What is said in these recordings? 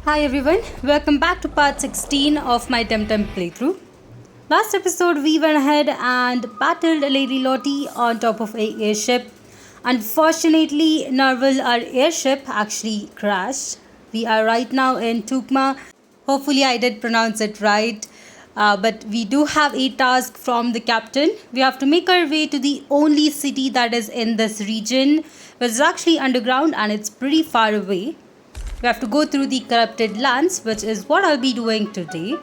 Hi everyone, welcome back to part 16 of my TemTem playthrough. Last episode we went ahead and battled Lady Lottie on top of a airship. Unfortunately, Narwhal, our airship, actually crashed. We are right now in Tukma. Hopefully I did pronounce it right. But we do have a task from the captain. We have to make our way to the only city that is in this region, which is actually underground and it's pretty far away. We have to go through the corrupted lands, which is what I'll be doing today.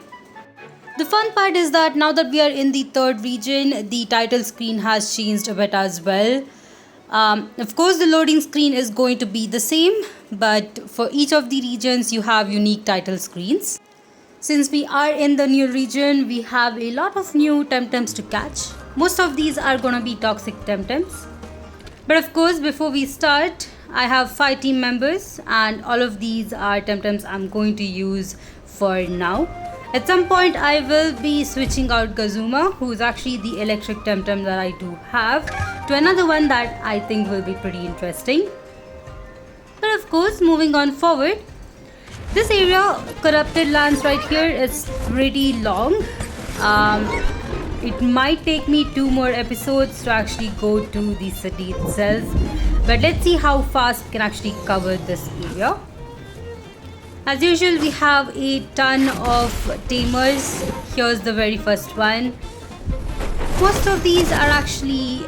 The fun part is that now that we are in the third region, the title screen has changed a bit as well. Of course, the loading screen is going to be the same, but for each of the regions, you have unique title screens. Since we are in the new region, we have a lot of new TemTems to catch. Most of these are going to be toxic TemTems. But of course, before we start, I have 5 team members and all of these are TemTems I'm going to use for now. At some point I will be switching out Gazuma, who is actually the electric TemTem that I do have, to another one that I think will be pretty interesting. But of course, moving on forward, this area, Corrupted Lands right here, is pretty long. It might take me 2 more episodes to actually go to the city itself. But let's see how fast we can actually cover this area. As usual, we have a ton of tamers. Here's the very first one. Most of these are actually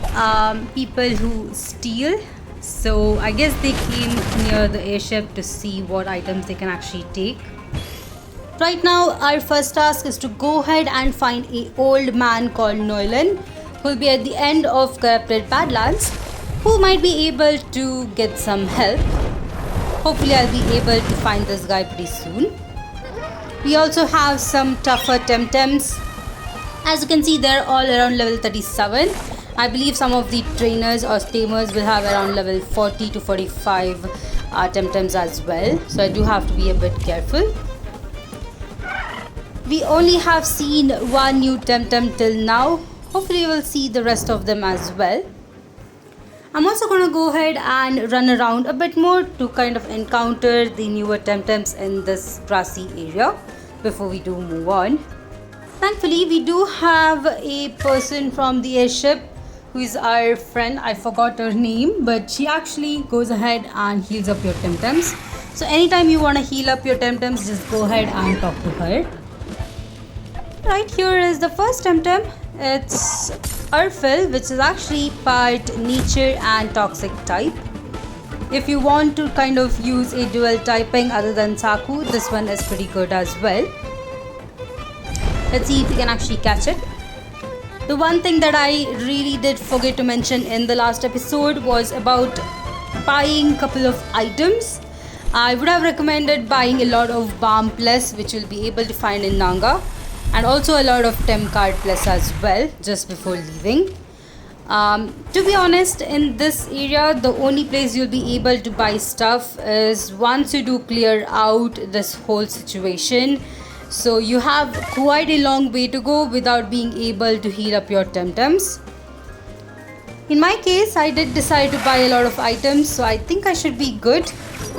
people who steal. So I guess they came near the airship to see what items they can actually take. Right now, our first task is to go ahead and find an old man called Nolan, who will be at the end of Corrupted Badlands, who might be able to get some help. Hopefully I'll be able to find this guy pretty soon. We also have some tougher TemTems. As you can see, they're all around level 37. I believe some of the trainers or tamers will have around level 40 to 45 TemTems as well. So I do have to be a bit careful. We only have seen one new TemTem till now. Hopefully we'll see the rest of them as well. I'm also going to go ahead and run around a bit more to kind of encounter the newer TemTems in this grassy area before we do move on. Thankfully, we do have a person from the airship who is our friend. I forgot her name, but she actually goes ahead and heals up your TemTems. So anytime you want to heal up your TemTems, just go ahead and talk to her. Right here is the first TemTem. It's Urfil, which is actually part nature and toxic type. If you want to kind of use a dual typing other than Saku, this one is pretty good as well. Let's see if we can actually catch it. The one thing that I really did forget to mention in the last episode was about buying a couple of items. I would have recommended buying a lot of Balm Plus, which you'll be able to find in Nanga, and also a lot of Tem Card Plus as well, just before leaving. To be honest, in this area, the only place you'll be able to buy stuff is once you do clear out this whole situation. So you have quite a long way to go without being able to heal up your TemTems. In my case, I did decide to buy a lot of items, so I think I should be good.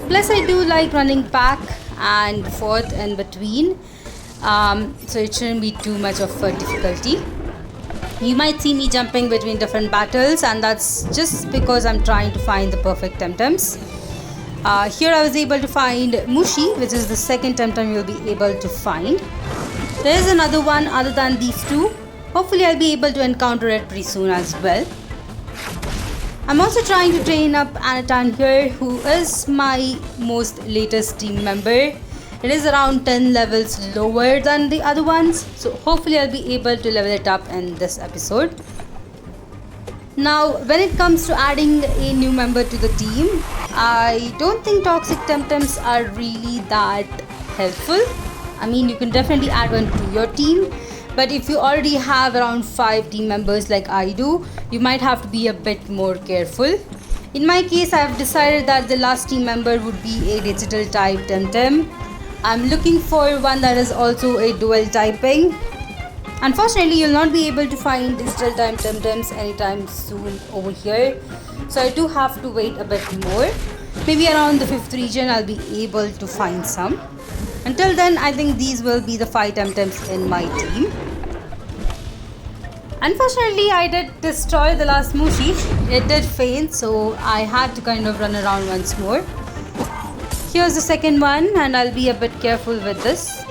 Plus, I do like running back and forth in between. So it shouldn't be too much of a difficulty. You might see me jumping between different battles, and that's just because I'm trying to find the perfect TemTems. Here I was able to find Mushi, which is the second TemTem you'll be able to find. There is another one other than these two. Hopefully I'll be able to encounter it pretty soon as well. I'm also trying to train up Anatan here, who is my most latest team member. It is around 10 levels lower than the other ones, so hopefully I'll be able to level it up in this episode. Now, when it comes to adding a new member to the team, I don't think toxic TemTems are really that helpful. I mean, you can definitely add one to your team, but if you already have around 5 team members like I do, you might have to be a bit more careful. In my case, I have decided that the last team member would be a digital type TemTem. I'm looking for one that is also a dual typing. Unfortunately, you'll not be able to find digital type TemTems anytime soon over here, so I do have to wait a bit more. Maybe around the 5th region I'll be able to find some. Until then, I think these will be the 5 TemTems in my team. Unfortunately, I did destroy the last Mushi. It did fail, so I had to kind of run around once more. Here's the second one, and I'll be a bit careful with this.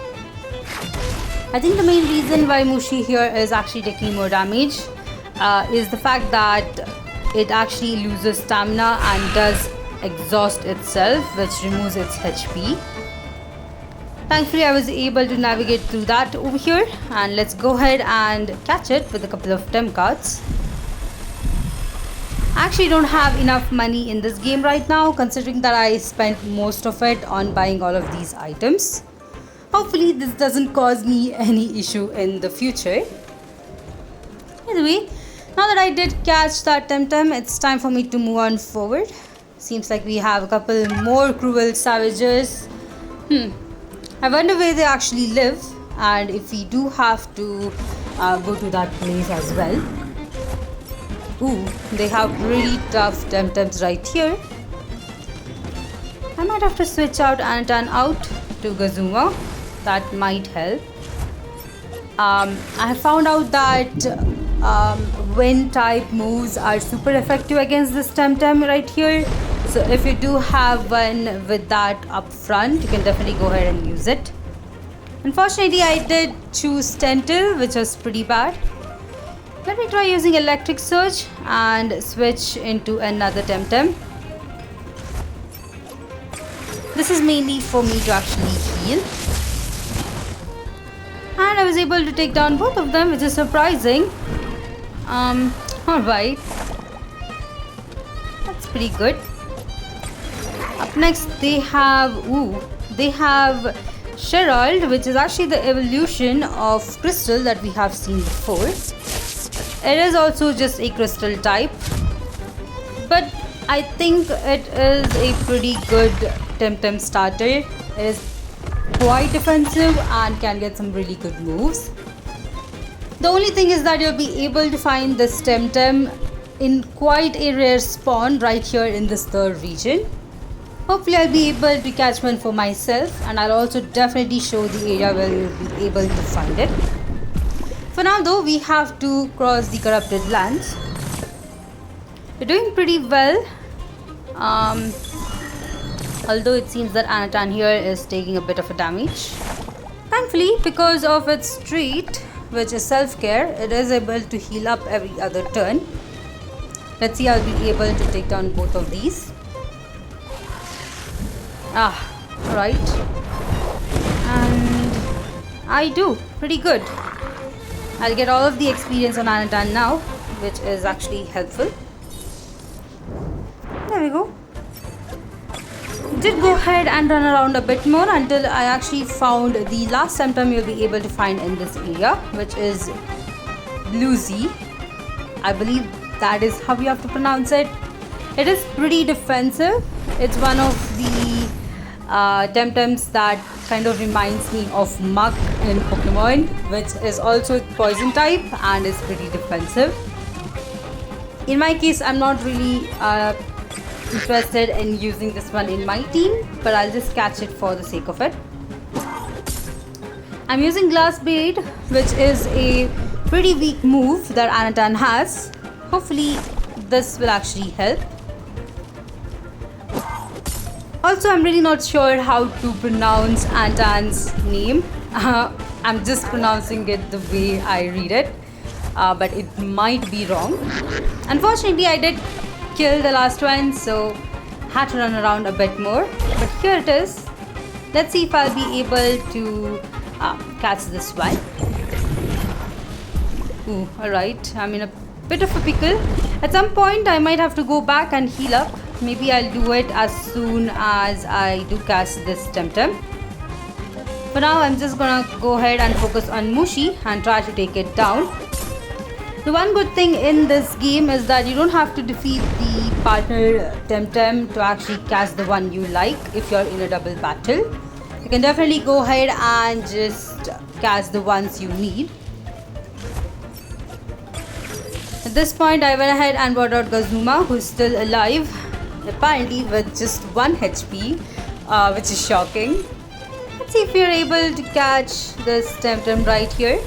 I think the main reason why Mushi here is actually taking more damage is the fact that it actually loses stamina and does exhaust itself, which removes its HP. Thankfully, I was able to navigate through that over here, and let's go ahead and catch it with a couple of Tem cards. I actually don't have enough money in this game right now, considering that I spent most of it on buying all of these items. Hopefully this doesn't cause me any issue in the future. Anyway, now that I did catch that TemTem, it's time for me to move on forward. Seems like we have a couple more cruel savages. I wonder where they actually live, and if we do have to go to that place as well. Ooh, they have really tough TemTems right here. I might have to switch out Anatan out to Gazuma. That might help. I have found out that wind type moves are super effective against this TemTem right here. So if you do have one with that up front, you can definitely go ahead and use it. Unfortunately, I did choose Tentil, which was pretty bad. Let me try using Electric Surge and switch into another TemTem. This is mainly for me to actually heal. And I was able to take down both of them, which is surprising. Alright. That's pretty good. Up next they have Sherald, which is actually the evolution of Crystal that we have seen before. It is also just a Crystal type, but I think it is a pretty good TemTem starter. It is quite defensive and can get some really good moves. The only thing is that you'll be able to find this TemTem in quite a rare spawn right here in this 3rd region. Hopefully I'll be able to catch one for myself, and I'll also definitely show the area where you'll be able to find it. For now though, we have to cross the Corrupted lands. We're doing pretty well. Although it seems that Anatan here is taking a bit of a damage. Thankfully, because of its trait, which is self-care, it is able to heal up every other turn. Let's see, I'll be able to take down both of these. Right. And I do pretty good. I'll get all of the experience on Anatan now, which is actually helpful. There we go. Did go ahead and run around a bit more until I actually found the last TemTem you'll be able to find in this area, which is Bluesy. I believe that is how you have to pronounce it. It is pretty defensive. It's one of the TemTems that kind of reminds me of Muk in Pokemon, which is also poison type and is pretty defensive. In my case, I'm not really interested in using this one in my team, but I'll just catch it for the sake of it. I'm using Glass Blade, which is a pretty weak move that Anatan has. Hopefully this will actually help. Also, I'm really not sure how to pronounce Anatan's name. I'm just pronouncing it the way I read it, but it might be wrong. Unfortunately, I did kill the last one, so had to run around a bit more. But here it is. Let's see if I'll be able to catch this one. Ooh, alright. I'm in a bit of a pickle. At some point, I might have to go back and heal up. Maybe I'll do it as soon as I do catch this TemTem. For now, I'm just gonna go ahead and focus on Mushi and try to take it down. The one good thing in this game is that you don't have to defeat the partner TemTem to actually catch the one you like if you're in a double battle. You can definitely go ahead and just catch the ones you need. At this point, I went ahead and brought out Gazuma, who's still alive. apparently with just 1 HP, which is shocking. Let's see if we are able to catch this TemTem right here.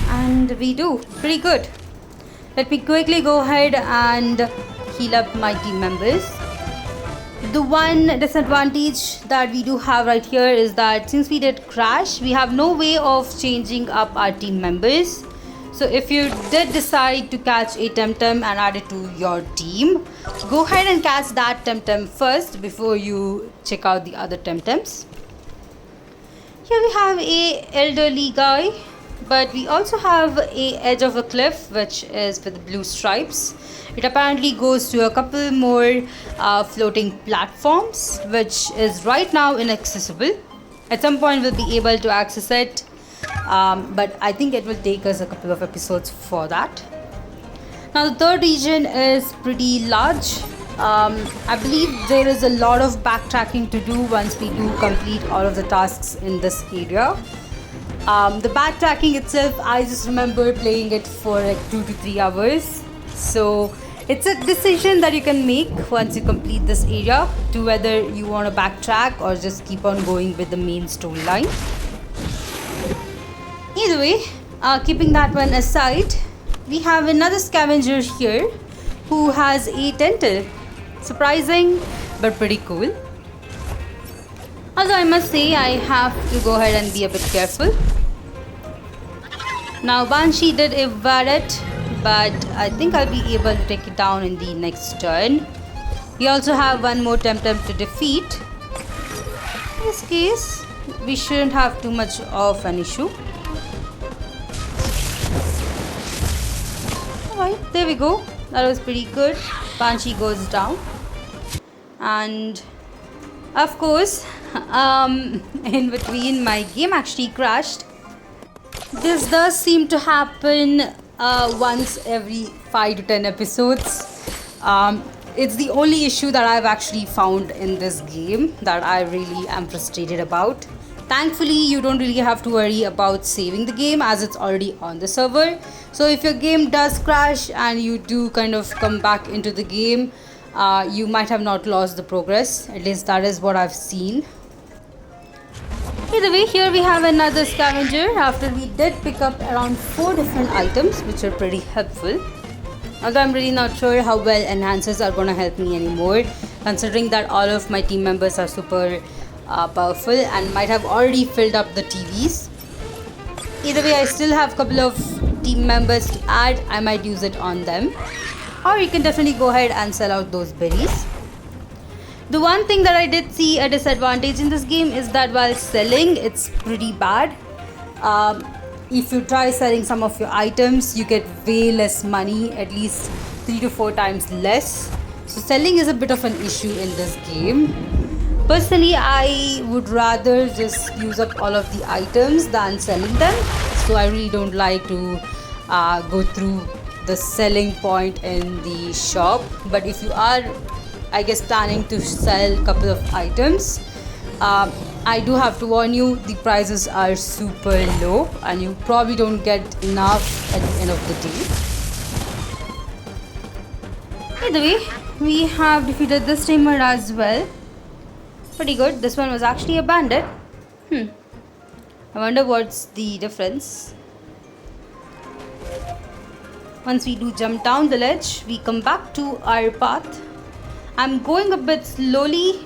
And we do. Pretty good. Let me quickly go ahead and heal up my team members. The one disadvantage that we do have right here is that since we did crash, we have no way of changing up our team members. So if you did decide to catch a TemTem and add it to your team, go ahead and catch that TemTem first before you check out the other TemTems. Here we have a elderly guy, but we also have a edge of a cliff which is with blue stripes. It apparently goes to a couple more floating platforms, which is right now inaccessible. At some point we'll be able to access it, but I think it will take us a couple of episodes for that. Now the third region is pretty large. I believe there is a lot of backtracking to do once we do complete all of the tasks in this area. The backtracking itself, I just remember playing it for like 2 to 3 hours. So it's a decision that you can make once you complete this area to whether you want to backtrack or just keep on going with the main storyline. Either way, keeping that one aside, we have another scavenger here who has a tentacle. Surprising, but pretty cool. Although I must say I have to go ahead and be a bit careful. Now Banshee did evade it, but I think I'll be able to take it down in the next turn. We also have one more TemTem to defeat. In this case, we shouldn't have too much of an issue. Alright, there we go. That was pretty good. Banshee goes down. And of course, in between my game actually crashed. This does seem to happen once every 5 to 10 episodes. It's the only issue that I've actually found in this game that I really am frustrated about. Thankfully, you don't really have to worry about saving the game as it's already on the server. So if your game does crash and you do kind of come back into the game, you might have not lost the progress. At least that is what I've seen. Either way, here we have another scavenger after we did pick up around 4 different items, which are pretty helpful. Although I'm really not sure how well enhancers are going to help me anymore, considering that all of my team members are super powerful and might have already filled up the TVs. Either way, I still have a couple of team members to add. I might use it on them. Or you can definitely go ahead and sell out those berries. The one thing that I did see a disadvantage in this game is that while selling, it's pretty bad. If you try selling some of your items, you get way less money, at least 3 to 4 times less. So selling is a bit of an issue in this game. Personally, I would rather just use up all of the items than selling them. So I really don't like to go through the selling point in the shop. But if you are, I guess, planning to sell a couple of items, I do have to warn you, the prices are super low and you probably don't get enough at the end of the day. Either way, we have defeated this tamer as well. Pretty good. This one was actually a bandit. I wonder what's the difference. Once we do jump down the ledge, we come back to our path. I'm going a bit slowly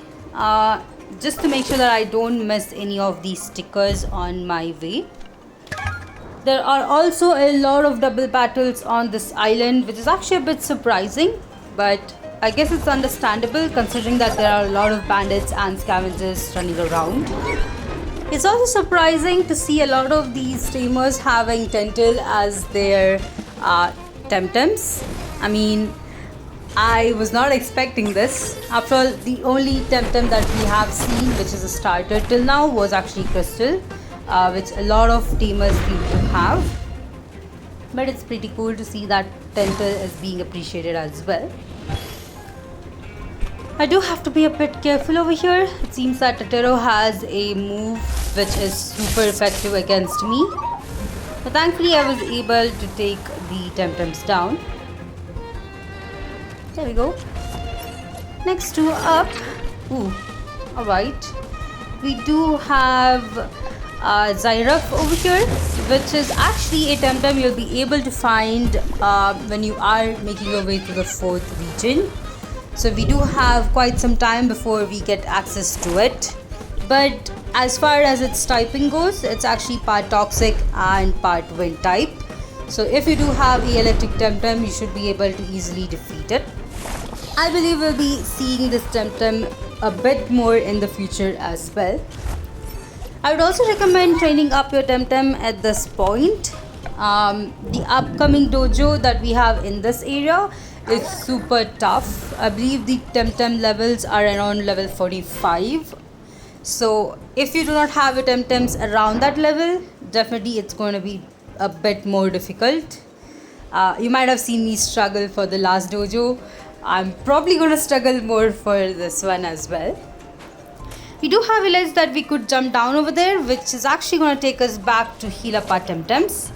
just to make sure that I don't miss any of these stickers on my way. There are also a lot of double battles on this island, which is actually a bit surprising, but I guess it's understandable considering that there are a lot of bandits and scavengers running around. It's also surprising to see a lot of these tamers having tentacle as their TemTems. I mean, I was not expecting this. After all, the only TemTem that we have seen, which is a starter till now, was actually Crystal, which a lot of tamers seem to have. But it's pretty cool to see that tentacle is being appreciated as well. I do have to be a bit careful over here. It seems that Totoro has a move which is super effective against me. But thankfully I was able to take the TemTems down. There we go. Next to up, ooh, alright, we do have Zyraf over here, which is actually a TemTem you'll be able to find when you are making your way to the 4th region. So we do have quite some time before we get access to it. But as far as its typing goes, it's actually part toxic and part wind type. So if you do have a electric TemTem, you should be able to easily defeat it. I believe we'll be seeing this TemTem a bit more in the future as well. I would also recommend training up your TemTem at this point. The upcoming dojo that we have in this area is super tough. I believe the TemTem levels are around level 45. So if you do not have your TemTems around that level, definitely it's going to be a bit more difficult. You might have seen me struggle for the last dojo. I'm probably going to struggle more for this one as well. We do have a ledge that we could jump down over there, which is actually going to take us back to heal up our TemTems.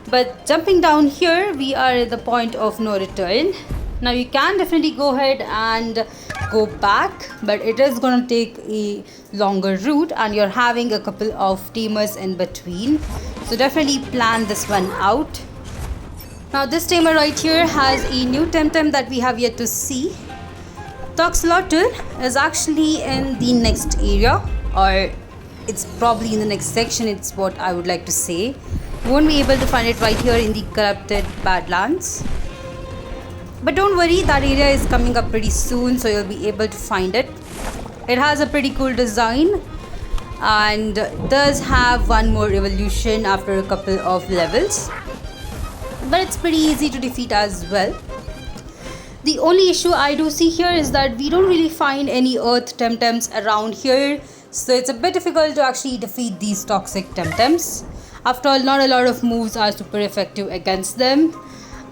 But jumping down here, we are at the point of no return. Now you can definitely go ahead and go back, but it is going to take a longer route and you're having a couple of tamers in between. So definitely plan this one out. Now this tamer right here has a new TemTem that we have yet to see. Toxlotl is actually in the next area, or it's probably in the next section, it's what I would like to say. You won't be able to find it right here in the corrupted Badlands. But don't worry, that area is coming up pretty soon, so you'll be able to find it. It has a pretty cool design and does have one more evolution after a couple of levels. But it's pretty easy to defeat as well. The only issue I do see here is that we don't really find any earth TemTems around here, so it's a bit difficult to actually defeat these toxic TemTems. After all, not a lot of moves are super effective against them,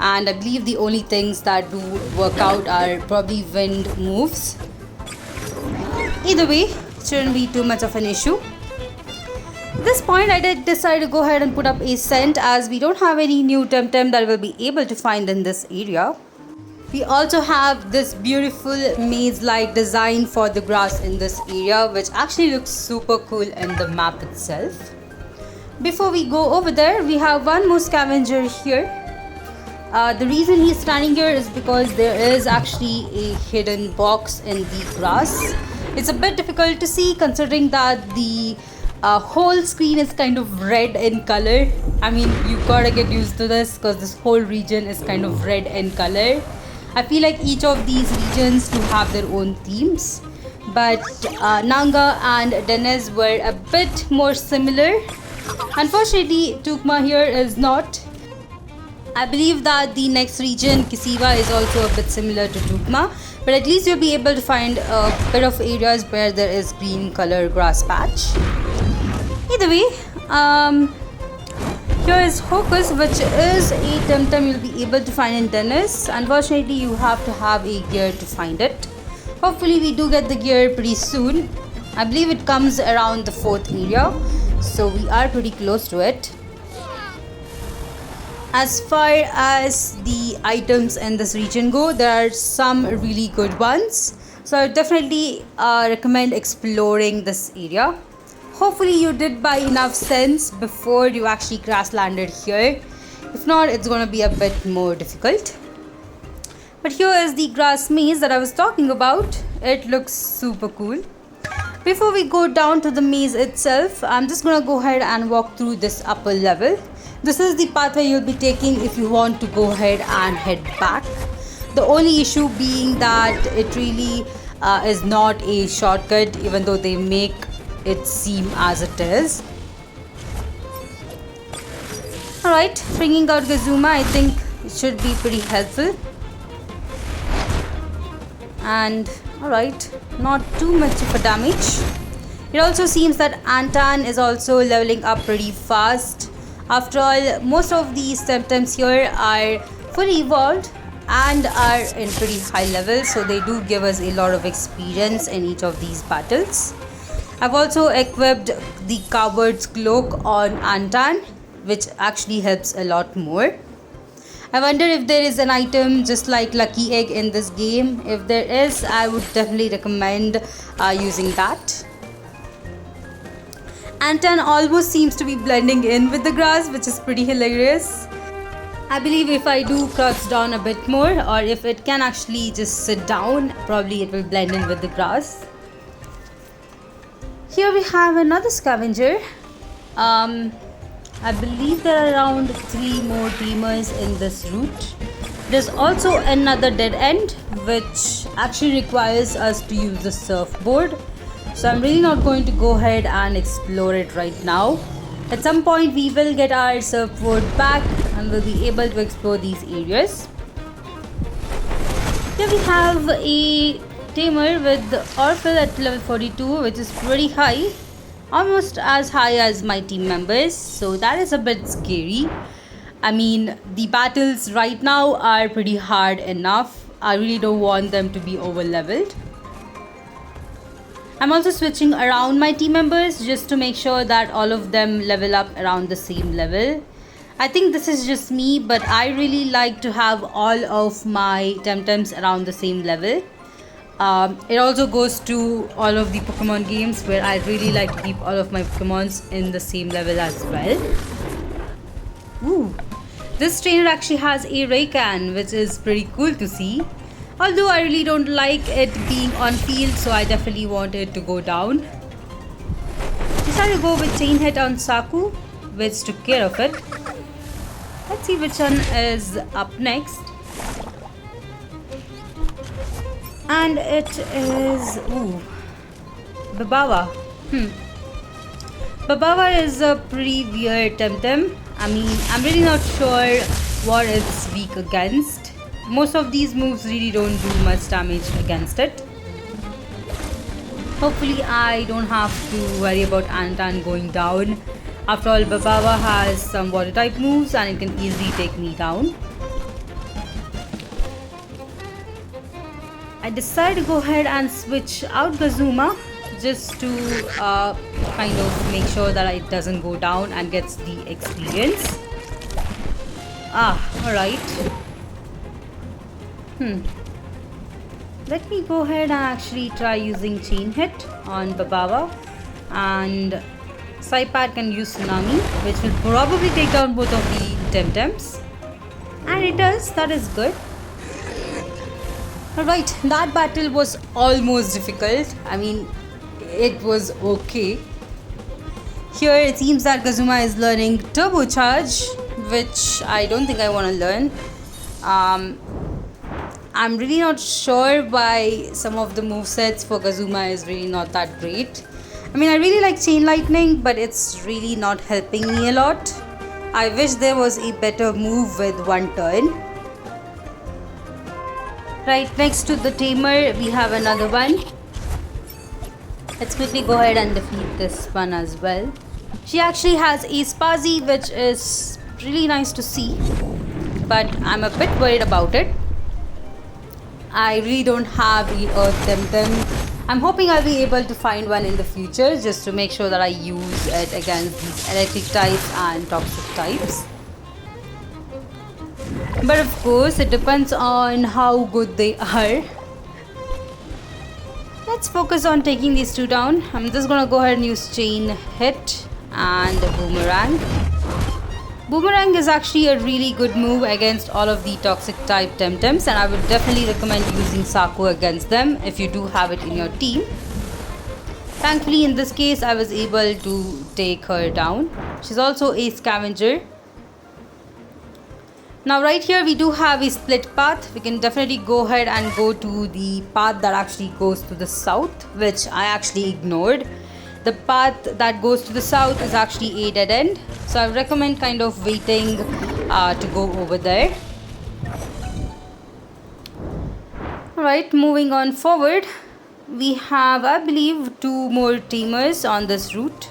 and I believe the only things that do work out are probably wind moves. Either way, it shouldn't be too much of an issue. At this point, I did decide to go ahead and put up a scent, as we don't have any new TemTem that we'll be able to find in this area. We also have this beautiful maze-like design for the grass in this area, which actually looks super cool in the map itself. Before we go over there, we have one more scavenger here. The reason he's standing here is because there is actually a hidden box in the grass. It's a bit difficult to see considering that the whole screen is kind of red in color. I mean, you gotta get used to this because this whole region is kind of red in color. I feel like each of these regions do have their own themes, but Nanga and Denez were a bit more similar. Unfortunately, Tukma here is not. I believe that the next region, Kisiva, is also a bit similar to Tukma, but at least you'll be able to find a bit of areas where there is green color grass patch. Either way, here is Hocus, which is a TemTem you'll be able to find in Dennis. Unfortunately, you have to have a gear to find it. Hopefully, we do get the gear pretty soon. I believe it comes around the 4th area, so we are pretty close to it. As far as the items in this region go, there are some really good ones. So I definitely recommend exploring this area. Hopefully you did buy enough cents before you actually crash landed here. If not, it's going to be a bit more difficult. But here is the grass maze that I was talking about. It looks super cool. Before we go down to the maze itself, I'm just going to go ahead and walk through this upper level. This is the pathway you'll be taking if you want to go ahead and head back. The only issue being that it really is not a shortcut, even though they make it seem as it is. Alright, bringing out Gazuma, I think it should be pretty helpful. And alright, not too much of a damage. It also seems that Antan is also leveling up pretty fast. After all, most of these TemTems here are fully evolved and are in pretty high levels, so they do give us a lot of experience in each of these battles. I've also equipped the Cowbird's Cloak on Antan, which actually helps a lot more. I wonder if there is an item just like Lucky Egg in this game. If there is, I would definitely recommend using that. Anton almost seems to be blending in with the grass, which is pretty hilarious. I believe if I do crouch down a bit more, or if it can actually just sit down, probably it will blend in with the grass. Here we have another scavenger. I believe there are around 3 more teamers in this route. There's also another dead end which actually requires us to use the surfboard. So I'm really not going to go ahead and explore it right now. At some point we will get our surfboard back and we'll be able to explore these areas. Here we have a tamer with Orphle at level 42, which is pretty high. Almost as high as my team members, so that is a bit scary. I mean, the battles right now are pretty hard enough. I really don't want them to be over leveled. I'm also switching around my team members just to make sure that all of them level up around the same level. I think this is just me, but I really like to have all of my TemTems around the same level. It also goes to all of the Pokemon games where I really like to keep all of my Pokemons in the same level as well. Ooh, this trainer actually has a Raycan, which is pretty cool to see. Although I really don't like it being on field, so I definitely want it to go down. Decided to go with Chain Hit on Saku, which took care of it. Let's see which one is up next. And it is Babawa. Babawa is a pretty weird TemTem. I mean, I'm really not sure what it's weak against. Most of these moves really don't do much damage against it. Hopefully I don't have to worry about Anton going down. After all, Babawa has some water type moves and it can easily take me down. I decided to go ahead and switch out Gazuma just to kind of make sure that it doesn't go down and gets the experience. Alright. Let me go ahead and actually try using Chain Hit on Babawa, and Saipat can use Tsunami, which will probably take down both of the TemTems. And it does, that is good. Alright, that battle was almost difficult. I mean, it was okay. Here it seems that Gazuma is learning Turbo Charge, which I don't think I want to learn. I'm really not sure why some of the movesets for Gazuma is really not that great. I mean, I really like Chain Lightning, but it's really not helping me a lot. I wish there was a better move with one turn. Right next to the tamer, we have another one. Let's quickly go ahead and defeat this one as well. She actually has a Spazi, which is really nice to see, but I'm a bit worried about it. I really don't have the Earth TemTem. I'm hoping I'll be able to find one in the future just to make sure that I use it against these electric types and toxic types. But of course, it depends on how good they are. Let's focus on taking these two down. I'm just gonna go ahead and use Chain Hit and Boomerang. Boomerang is actually a really good move against all of the toxic type TemTems, and I would definitely recommend using Saku against them if you do have it in your team. Thankfully, in this case, I was able to take her down. She's also a scavenger. Now right here we do have a split path. We can definitely go ahead and go to the path that actually goes to the south, which I actually ignored. The path that goes to the south is actually a dead end, so I recommend kind of waiting to go over there. Alright, moving on forward, we have, I believe, 2 more teamers on this route.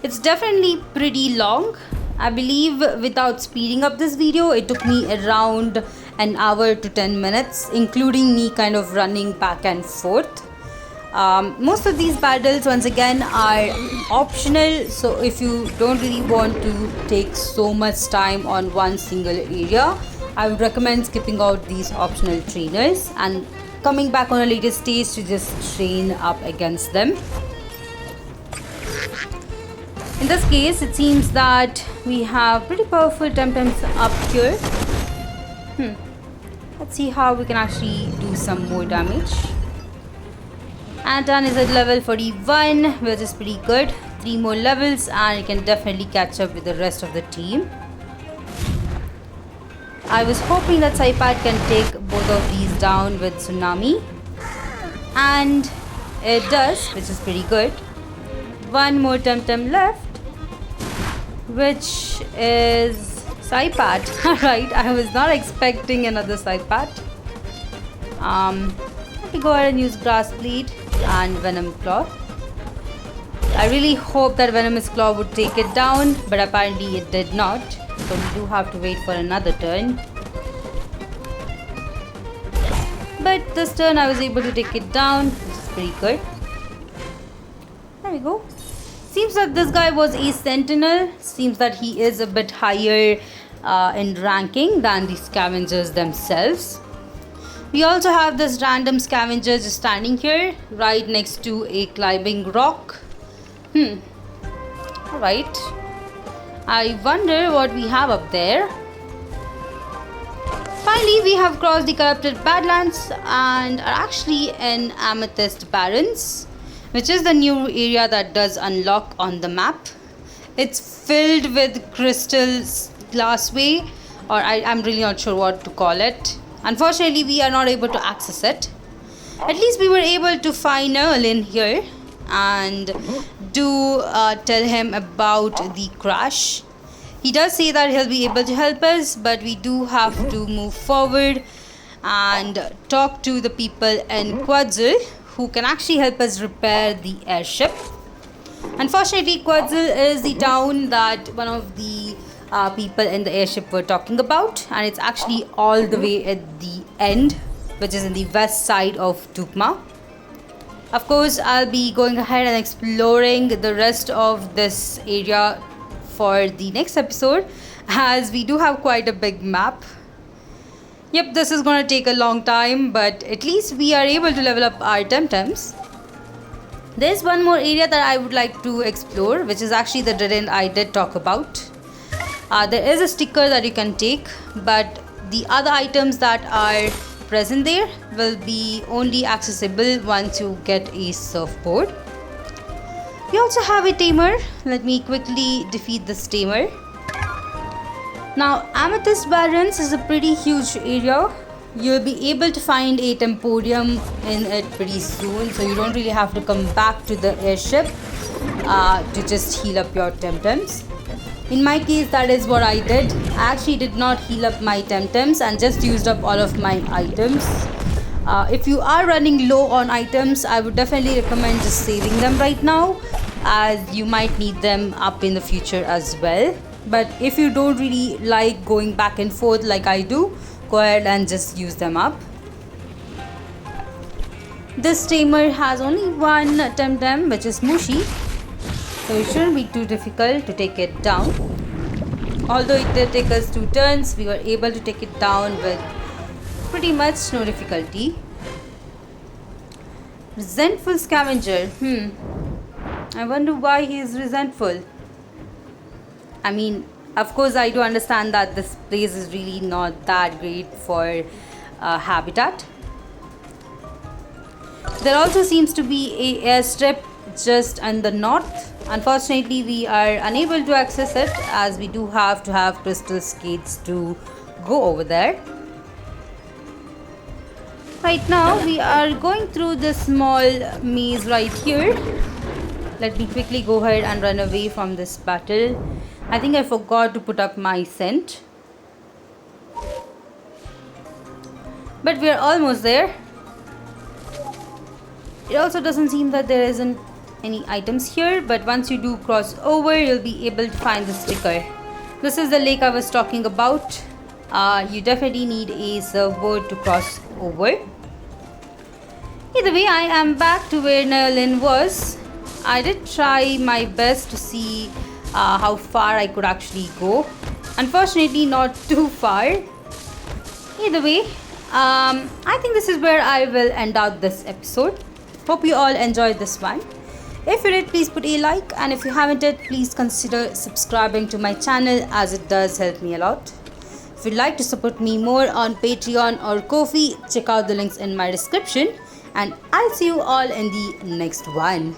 It's definitely pretty long. I believe without speeding up this video, it took me around an hour to 10 minutes, including me kind of running back and forth. Most of these battles once again are optional, so if you don't really want to take so much time on one single area, I would recommend skipping out these optional trainers and coming back on a later stage to just train up against them. In this case, it seems that we have pretty powerful TemTems up here. Let's see how we can actually do some more damage. Anton is at level 41, which is pretty good. 3 more levels and you can definitely catch up with the rest of the team. I was hoping that Saipat can take both of these down with Tsunami. And it does, which is pretty good. 1 more TemTem left, which is Saipat. Alright, I was not expecting another Saipat. Let me go ahead and use Grass Blade and Venom Claw. I really hope that Venomous Claw would take it down, but apparently it did not. So we do have to wait for another turn. But this turn I was able to take it down, which is pretty good. There we go. Seems that this guy was a Sentinel. Seems that he is a bit higher in ranking than the scavengers themselves. We also have this random scavenger just standing here right next to a climbing rock. Alright. I wonder what we have up there. Finally, we have crossed the corrupted Badlands and are actually in Amethyst Barrens, which is the new area that does unlock on the map. It's filled with crystal glassway, or I'm really not sure what to call it. Unfortunately, we are not able to access it. At least we were able to find Earl in here and do tell him about the crash. He does say that he'll be able to help us, but we do have to move forward and talk to the people in Quetzal who can actually help us repair the airship. Unfortunately, Quetzal is the town that one of the people in the airship were talking about, and it's actually all the way at the end, which is in the west side of Tukma. Of course, I'll be going ahead and exploring the rest of this area for the next episode, as we do have quite a big map. Yep, this is going to take a long time, but at least we are able to level up our TemTems. There's one more area that I would like to explore, which is actually the dead end I did talk about. There is a sticker that you can take, but the other items that are present there will be only accessible once you get a surfboard. We also have a tamer. Let me quickly defeat this tamer. Now, Amethyst Barrens is a pretty huge area. You'll be able to find a Temporium in it pretty soon, so you don't really have to come back to the airship to just heal up your TemTems. In my case, that is what I did. I actually did not heal up my TemTems and just used up all of my items. If you are running low on items, I would definitely recommend just saving them right now, as you might need them up in the future as well. But if you don't really like going back and forth like I do, go ahead and just use them up. This tamer has only one TemTem, which is Mushi, so it shouldn't be too difficult to take it down. Although it did take us 2 turns, we were able to take it down with pretty much no difficulty. Resentful scavenger. I wonder why he is resentful. I mean, of course I do understand that this place is really not that great for habitat. There also seems to be a airstrip just in the north. Unfortunately, we are unable to access it, as we do have to have crystal skates to go over there. Right now, we are going through this small maze right here. Let me quickly go ahead and run away from this battle. I think I forgot to put up my scent. But we are almost there. It also doesn't seem that there isn't any items here, but once you do cross over, you'll be able to find the sticker. This is the lake I was talking about. You definitely need a surfboard to cross over. Either way, I am back to where Nerlin was. I did try my best to see how far I could actually go. Unfortunately, not too far. Either way, I think this is where I will end out this episode. Hope you all enjoyed this one. If you did, please put a like, and if you haven't yet, please consider subscribing to my channel, as it does help me a lot. If you'd like to support me more on Patreon or Ko-fi, check out the links in my description, and I'll see you all in the next one.